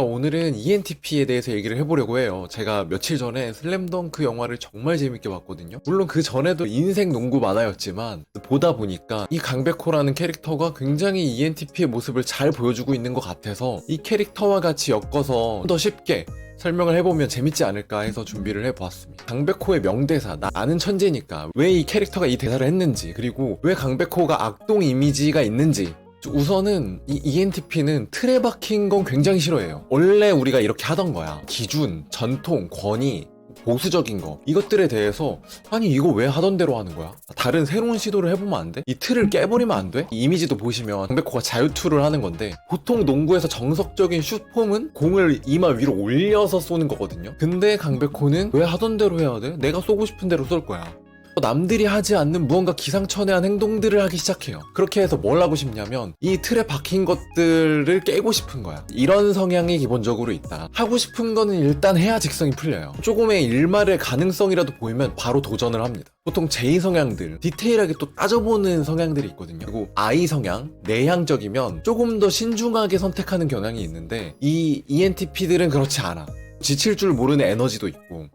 오늘은 ENTP에 대해서 얘기를 해보려고 해요. 제가 며칠 전에 슬램덩크 영화를 정말 재밌게 봤거든요. 물론 그 전에도 인생 농구 만화였지만 보다 보니까 이 강백호라는 캐릭터가 굉장히 ENTP의 모습을 잘 보여주고 있는 것 같아서 이 캐릭터와 같이 엮어서 더 쉽게 설명을 해보면 재밌지 않을까 해서 준비를 해보았습니다. 강백호의 명대사, 나는 천재니까, 왜 이 캐릭터가 이 대사를 했는지, 그리고 왜 강백호가 악동 이미지가 있는지. 우선은 이 ENTP는 틀에 박힌 건 굉장히 싫어해요. 원래 우리가 이렇게 하던 거야. 기준, 전통, 권위, 보수적인 거, 이것들에 대해서 아니 이거 왜 하던 대로 하는 거야? 다른 새로운 시도를 해보면 안 돼? 이 틀을 깨버리면 안 돼? 이 이미지도 보시면 강백호가 자유투를 하는 건데, 보통 농구에서 정석적인 슛폼은 공을 이마 위로 올려서 쏘는 거거든요. 근데 강백호는 왜 하던 대로 해야 돼? 내가 쏘고 싶은 대로 쏠 거야. 남들이 하지 않는 무언가 기상천외한 행동들을 하기 시작해요. 그렇게 해서 뭘 하고 싶냐면 이 틀에 박힌 것들을 깨고 싶은 거야. 이런 성향이 기본적으로 있다. 하고 싶은 거는 일단 해야 직성이 풀려요. 조금의 일말의 가능성이라도 보이면 바로 도전을 합니다. 보통 J 성향들, 디테일하게 또 따져보는 성향들이 있거든요. 그리고 I 성향, 내향적이면 조금 더 신중하게 선택하는 경향이 있는데, 이 ENTP들은 그렇지 않아. 지칠 줄 모르는 에너지도 있고,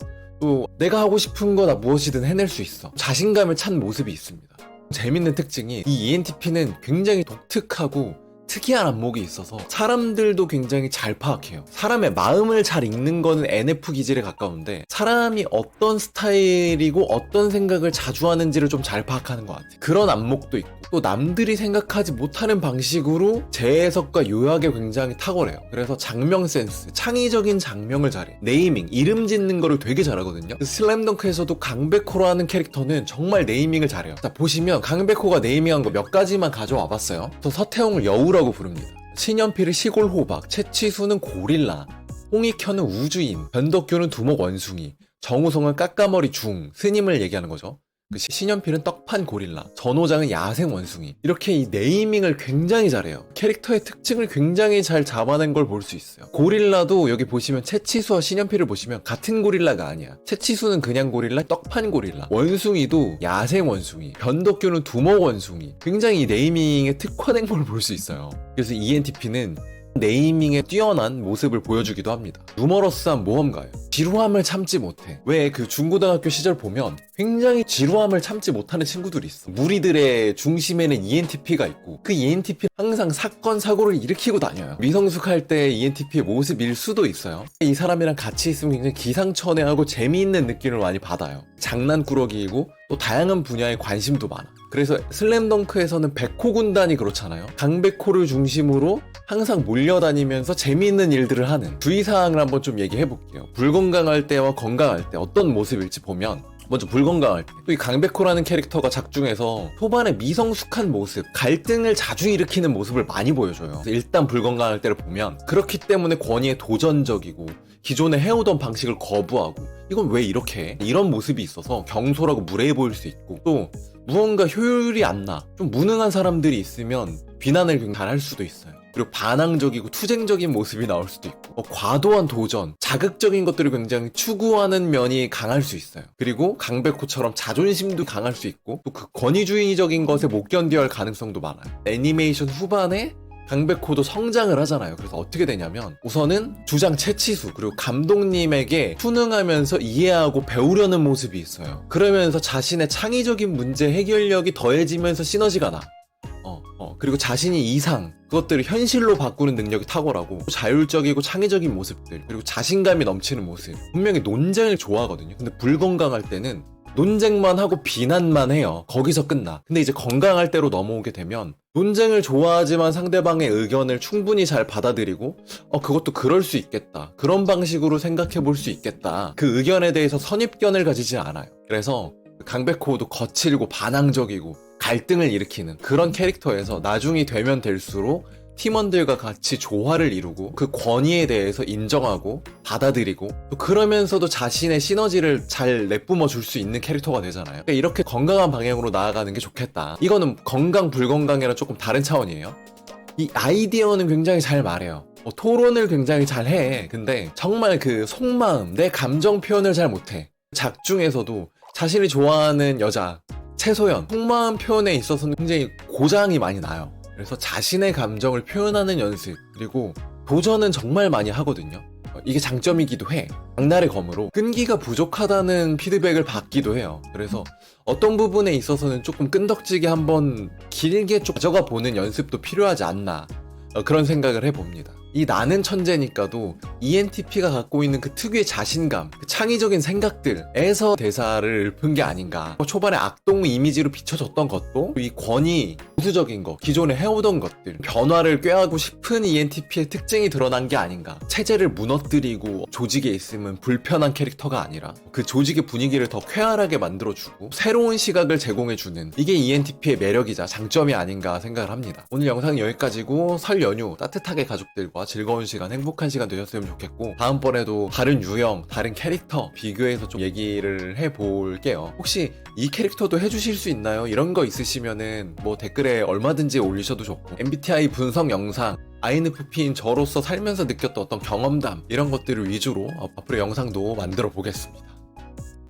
또 내가 하고 싶은 거나 무엇이든 해낼 수 있어. 자신감을 찬 모습이 있습니다. 재밌는 특징이 이 ENTP는 굉장히 독특하고 특이한 안목이 있어서 사람들도 굉장히 잘 파악해요. 사람의 마음을 잘 읽는 거는 NF 기질에 가까운데, 사람이 어떤 스타일이고 어떤 생각을 자주 하는지를 좀 잘 파악하는 것 같아요. 그런 안목도 있고, 또 남들이 생각하지 못하는 방식으로 재해석과 요약에 굉장히 탁월해요. 그래서 장명 센스, 창의적인 장명을 잘해. 네이밍, 이름 짓는 거를 되게 잘하거든요. 슬램덩크에서도 강백호라는 캐릭터는 정말 네이밍을 잘해요. 자, 보시면 강백호가 네이밍한 거 몇 가지만 가져와 봤어요. 또 서태웅을 여우라고 부릅니다. 신연필을 시골 호박, 채치수는 고릴라, 홍익현은 우주인, 변덕규는 두목 원숭이, 정우성은 까까머리 중, 스님을 얘기하는 거죠. 신연필은 떡판 고릴라, 전호장은 야생 원숭이. 이렇게 이 네이밍을 굉장히 잘해요. 캐릭터의 특징을 굉장히 잘 잡아낸 걸 볼 수 있어요. 고릴라도 여기 보시면 채치수와 신연필을 보시면 같은 고릴라가 아니야. 채치수는 그냥 고릴라, 떡판 고릴라. 원숭이도 야생 원숭이, 변덕규는 두목 원숭이. 굉장히 이 네이밍에 특화된 걸 볼 수 있어요. 그래서 ENTP는 네이밍에 뛰어난 모습을 보여주기도 합니다. 유머러스한 모험가예요. 지루함을 참지 못해. 왜 그 중고등학교 시절 보면 굉장히 지루함을 참지 못하는 친구들이 있어. 무리들의 중심에는 ENTP가 있고, 그 ENTP는 항상 사건 사고를 일으키고 다녀요. 미성숙할 때 ENTP의 모습일 수도 있어요. 이 사람이랑 같이 있으면 굉장히 기상천외하고 재미있는 느낌을 많이 받아요. 장난꾸러기이고 또 다양한 분야에 관심도 많아. 그래서 슬램덩크에서는 백호 군단이 그렇잖아요. 강백호를 중심으로 항상 몰려다니면서 재미있는 일들을 하는. 주의사항을 한번 좀 얘기해볼게요. 불건강할 때와 건강할 때 어떤 모습일지 보면, 먼저 불건강할 때, 또 이 강백호라는 캐릭터가 작중에서 초반에 미성숙한 모습, 갈등을 자주 일으키는 모습을 많이 보여줘요. 일단 불건강할 때를 보면, 그렇기 때문에 권위에 도전적이고 기존에 해오던 방식을 거부하고, 이건 왜 이렇게 해? 이런 모습이 있어서 경솔하고 무례해 보일 수 있고, 또 무언가 효율이 안 나, 좀 무능한 사람들이 있으면 비난을 굉장히 잘할 수도 있어요. 그리고 반항적이고 투쟁적인 모습이 나올 수도 있고, 과도한 도전, 자극적인 것들을 굉장히 추구하는 면이 강할 수 있어요. 그리고 강백호처럼 자존심도 강할 수 있고, 또 그 권위주의적인 것에 못 견뎌야 할 가능성도 많아요. 애니메이션 후반에 강백호도 성장을 하잖아요. 그래서 어떻게 되냐면, 우선은 주장 채치수, 그리고 감독님에게 순응하면서 이해하고 배우려는 모습이 있어요. 그러면서 자신의 창의적인 문제 해결력이 더해지면서 시너지가 나. 그리고 자신이 이상, 그것들을 현실로 바꾸는 능력이 탁월하고, 자율적이고 창의적인 모습들, 그리고 자신감이 넘치는 모습. 분명히 논쟁을 좋아하거든요. 근데 불건강할 때는 논쟁만 하고 비난만 해요. 거기서 끝나. 근데 이제 건강할 때로 넘어오게 되면, 논쟁을 좋아하지만 상대방의 의견을 충분히 잘 받아들이고, 그것도 그럴 수 있겠다, 그런 방식으로 생각해 볼 수 있겠다, 그 의견에 대해서 선입견을 가지지 않아요. 그래서 강백호도 거칠고 반항적이고 갈등을 일으키는 그런 캐릭터에서 나중이 되면 될수록 팀원들과 같이 조화를 이루고, 그 권위에 대해서 인정하고 받아들이고, 또 그러면서도 자신의 시너지를 잘 내뿜어 줄 수 있는 캐릭터가 되잖아요. 그러니까 이렇게 건강한 방향으로 나아가는 게 좋겠다. 이거는 건강 불건강이랑 조금 다른 차원이에요. 이 아이디어는 굉장히 잘 말해요. 토론을 굉장히 잘 해. 근데 정말 그 속마음, 내 감정 표현을 잘 못해. 작중에서도 자신이 좋아하는 여자 최소연, 속마음 표현에 있어서는 굉장히 고장이 많이 나요. 그래서 자신의 감정을 표현하는 연습, 그리고 도전은 정말 많이 하거든요. 이게 장점이기도 해. 장날의 검으로 끈기가 부족하다는 피드백을 받기도 해요. 그래서 어떤 부분에 있어서는 조금 끈덕지게 한번 길게 좀 가져가 보는 연습도 필요하지 않나, 그런 생각을 해봅니다. 이 나는 천재니까도 ENTP가 갖고 있는 그 특유의 자신감, 그 창의적인 생각들에서 대사를 읊은 게 아닌가. 초반에 악동 이미지로 비춰졌던 것도 이 권위, 보수적인 거, 기존에 해오던 것들, 변화를 꾀하고 싶은 ENTP의 특징이 드러난 게 아닌가. 체제를 무너뜨리고 조직에 있으면 불편한 캐릭터가 아니라 그 조직의 분위기를 더 쾌활하게 만들어주고 새로운 시각을 제공해주는, 이게 ENTP의 매력이자 장점이 아닌가 생각을 합니다. 오늘 영상은 여기까지고, 설 연휴 따뜻하게 가족들과 즐거운 시간, 행복한 시간 되셨으면 좋겠고, 다음번에도 다른 유형, 다른 캐릭터 비교해서 좀 얘기를 해볼게요. 혹시 이 캐릭터도 해주실 수 있나요? 이런 거 있으시면은 뭐 댓글에 얼마든지 올리셔도 좋고, MBTI 분석 영상, INFP인 저로서 살면서 느꼈던 어떤 경험담, 이런 것들을 위주로 앞으로 영상도 만들어 보겠습니다.